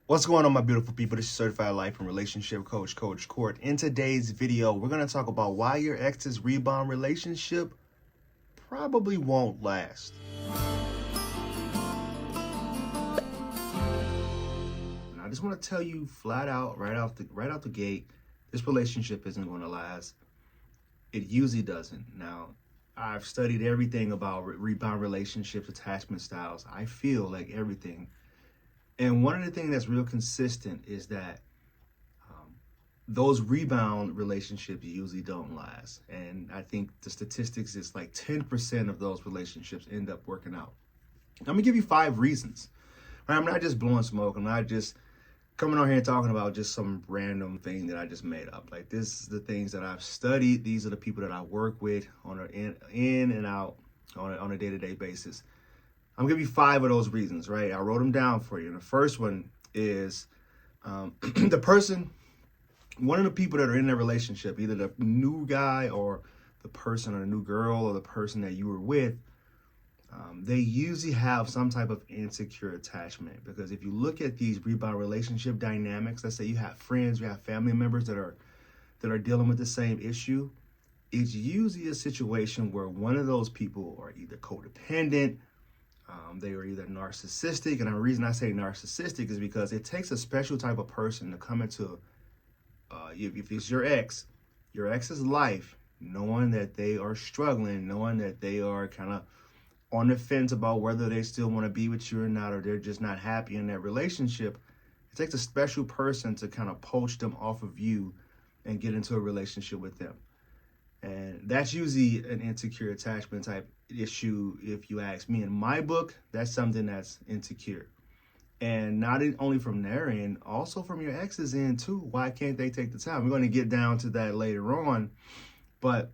What's going on, my beautiful people? This is Certified Life and Relationship Coach, Coach Court. In today's video, we're going to talk about why your ex's rebound relationship probably won't last. And I just want to tell you flat out, right out the gate, this relationship isn't going to last. It usually doesn't. Now, I've studied everything about rebound relationships, attachment styles. I feel like everything. And one of the things that's real consistent is that those rebound relationships usually don't last. And I think the statistics is like 10% of those relationships end up working out. I'm going to give you 5 reasons. Right? I'm not just blowing smoke. I'm not just coming on here and talking about just some random thing that I just made up. Like, this is the things that I've studied. These are the people that I work with on an in and out on a day-to-day basis. I'm going to give you 5 of those reasons, right? I wrote them down for you. And the first one is the person, one of the people that are in that relationship, either the new guy or the person or the new girl or the person that you were with, they usually have some type of insecure attachment. Because if you look at these rebound relationship dynamics, let's say you have friends, you have family members that are dealing with the same issue, it's usually a situation where one of those people are either codependent, they are either narcissistic. And the reason I say narcissistic is because it takes a special type of person to come into, if it's your ex's life, knowing that they are struggling, knowing that they are kind of on the fence about whether they still want to be with you or not, or they're just not happy in that relationship. It takes a special person to kind of poach them off of you and get into a relationship with them. And that's usually an insecure attachment type issue. If you ask me, in my book, that's something that's insecure. And not only from their end, also from your ex's end too. Why can't they take the time? We're going to get down to that later on. But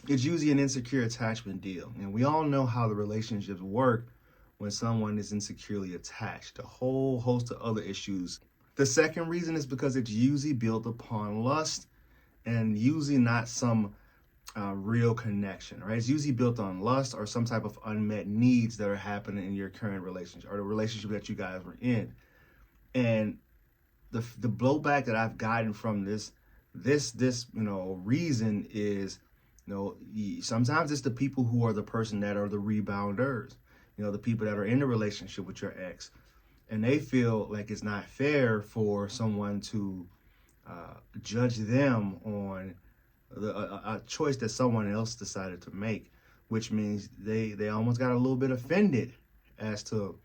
it's usually an insecure attachment deal. And we all know how the relationships work when someone is insecurely attached. A whole host of other issues. The second reason is because it's usually built upon lust and usually not some real connection, right? It's usually built on lust or some type of unmet needs that are happening in your current relationship or the relationship that you guys were in. And the blowback that I've gotten from this reason is, sometimes it's the people who are the person that are the rebounders, the people that are in the relationship with your ex, and they feel like it's not fair for someone to judge them on a choice that someone else decided to make, which means they almost got a little bit offended as to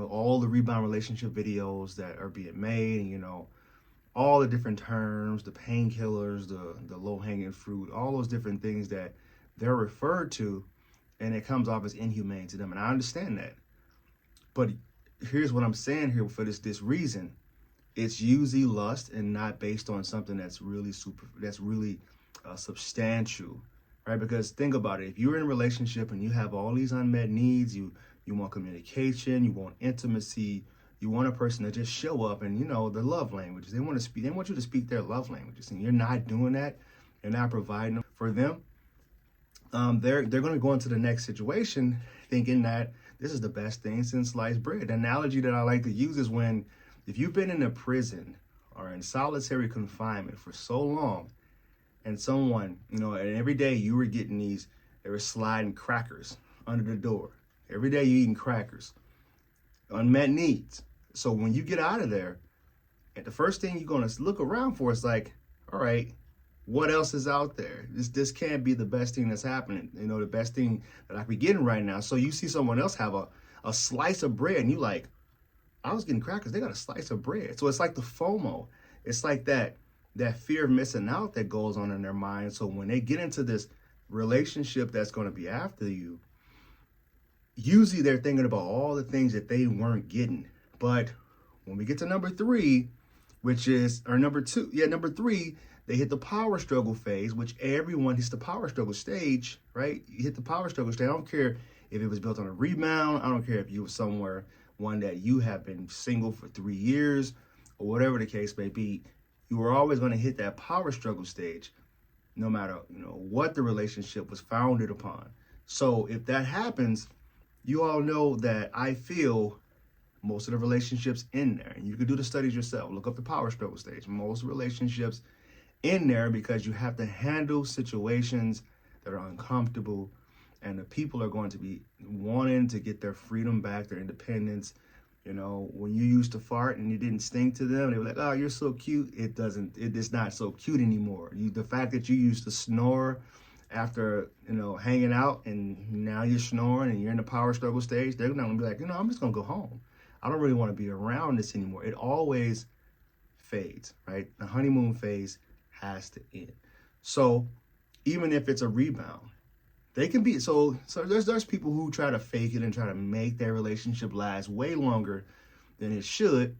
all the rebound relationship videos that are being made, and all the different terms, the painkillers, the low-hanging fruit, all those different things that they're referred to, and it comes off as inhumane to them. And I understand that, but here's what I'm saying here for this reason. It's usually lust and not based on something that's really substantial, right? Because think about it. If you're in a relationship and you have all these unmet needs, you want communication, you want intimacy, you want a person to just show up, and the love languages. They want you to speak their love languages, and you're not doing that. You're not providing for them. They're going to go into the next situation thinking that this is the best thing since sliced bread. The analogy that I like to use is if you've been in a prison or in solitary confinement for so long, and someone, and every day you were getting they were sliding crackers under the door. Every day you're eating crackers. Unmet needs. So when you get out of there, the first thing you're going to look around for is like, all right, what else is out there? This can't be the best thing that's happening. The best thing that I could be getting right now. So you see someone else have a slice of bread, and you like, I was getting crackers. They got a slice of bread. So it's like the FOMO. It's like that fear of missing out that goes on in their mind. So when they get into this relationship that's going to be after you, usually they're thinking about all the things that they weren't getting. But when we get to number 3, number 3, they hit the power struggle phase, which everyone hits the power struggle stage, right? You hit the power struggle stage. I don't care if it was built on a rebound. I don't care if you were one that you have been single for 3 years or whatever the case may be. You are always going to hit that power struggle stage, no matter what the relationship was founded upon. So if that happens, you all know that I feel most of the relationships in there, and you can do the studies yourself, look up the power struggle stage, most relationships in there, because you have to handle situations that are uncomfortable, and the people are going to be wanting to get their freedom back, their independence. You know, when you used to fart and it didn't stink to them, they were like, oh, you're so cute. It's not so cute anymore. The fact that you used to snore after, hanging out, and now you're snoring and you're in the power struggle stage, they're not gonna be like, I'm just gonna go home. I don't really want to be around this anymore. It always fades, right? The honeymoon phase has to end. So even if it's a rebound, they can be, so there's people who try to fake it and try to make their relationship last way longer than it should.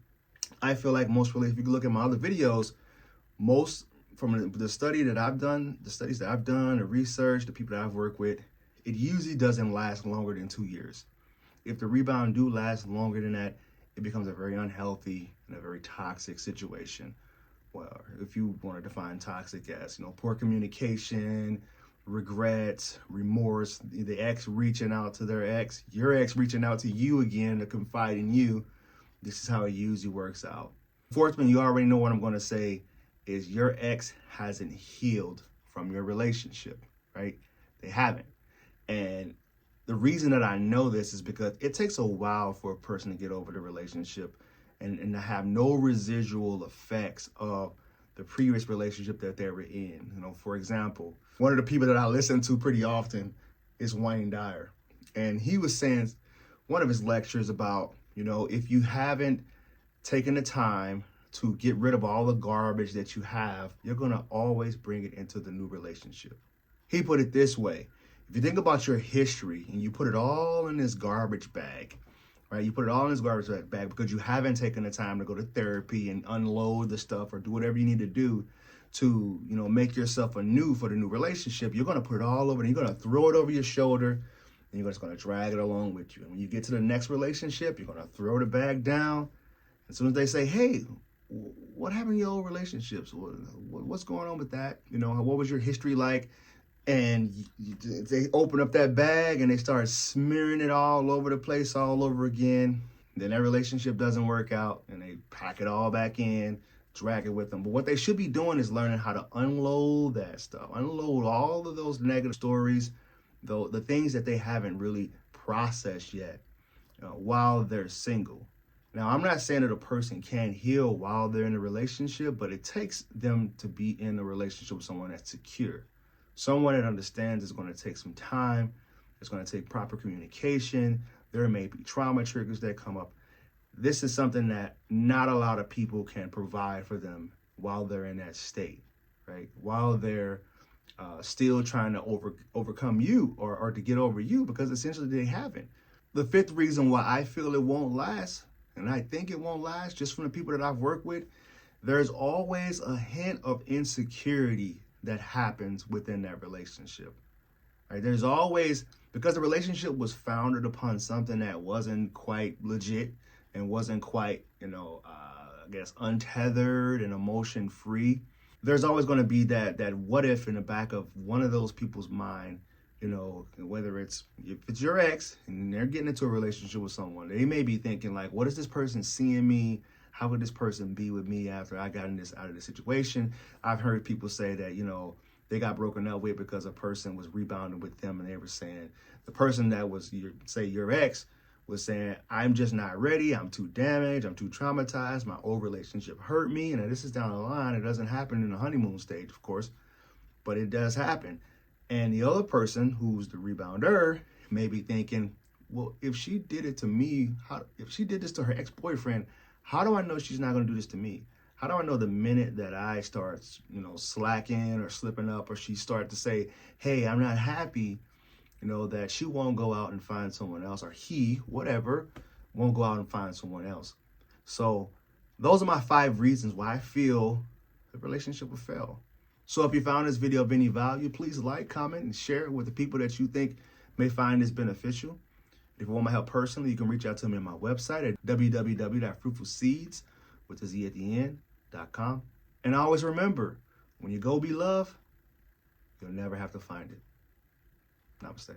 I feel like most relationships, if you look at my other videos, most, from the studies that I've done, the research, the people that I've worked with, it usually doesn't last longer than 2 years. If the rebound do last longer than that, it becomes a very unhealthy and a very toxic situation. Well, if you want to define toxic as, poor communication, regrets, remorse, the ex reaching out to their ex, your ex reaching out to you again to confide in you, this is how it usually works out. Unfortunately, you already know what I'm going to say is your ex hasn't healed from your relationship, right? They haven't. And the reason that I know this is because it takes a while for a person to get over the relationship and to have no residual effects of the previous relationship that they were in. For example, one of the people that I listen to pretty often is Wayne Dyer. And he was saying one of his lectures about, if you haven't taken the time to get rid of all the garbage that you have, you're going to always bring it into the new relationship. He put it this way. If you think about your history and you put it all in this garbage bag, right? You put it all in this garbage bag because you haven't taken the time to go to therapy and unload the stuff or do whatever you need to do to, make yourself anew for the new relationship. You're going to put it all over and you're going to throw it over your shoulder and you're just going to drag it along with you. And when you get to the next relationship, you're going to throw the bag down. As soon as they say, hey, what happened to your old relationships? What's going on with that? What was your history like? And they open up that bag and they start smearing it all over the place all over again. Then that relationship doesn't work out and they pack it all back in, drag it with them. But what they should be doing is learning how to unload that stuff, unload all of those negative stories, the things that they haven't really processed yet while they're single. Now, I'm not saying that a person can't heal while they're in a relationship, but it takes them to be in a relationship with someone that's secure. Someone that understands is going to take some time. It's going to take proper communication. There may be trauma triggers that come up. This is something that not a lot of people can provide for them while they're in that state, right? While they're still trying to overcome you or to get over you, because essentially they haven't. The fifth reason why I feel it won't last, and I think it won't last just from the people that I've worked with, there's always a hint of insecurity that happens within that relationship, right? There's always, because the relationship was founded upon something that wasn't quite legit and wasn't quite, untethered and emotion free. There's always going to be that what if in the back of one of those people's mind, whether if it's your ex and they're getting into a relationship with someone, they may be thinking like, what is this person seeing me? How would this person be with me after I got out of this situation? I've heard people say that, they got broken up with because a person was rebounding with them and they were saying, the person that was, your ex was saying, I'm just not ready. I'm too damaged. I'm too traumatized. My old relationship hurt me. And this is down the line. It doesn't happen in the honeymoon stage, of course, but it does happen. And the other person who's the rebounder may be thinking, well, if she did it to me, if she did this to her ex-boyfriend, how do I know she's not going to do this to me? How do I know the minute that I start, slacking or slipping up, or she start to say, hey, I'm not happy, that she won't go out and find someone else, or he, whatever, won't go out and find someone else. So those are my 5 reasons why I feel the relationship will fail. So if you found this video of any value, please like, comment, and share it with the people that you think may find this beneficial. If you want my help personally, you can reach out to me on my website at www.fruitfulseeds.com. And always remember, when you go be love, you'll never have to find it. Namaste.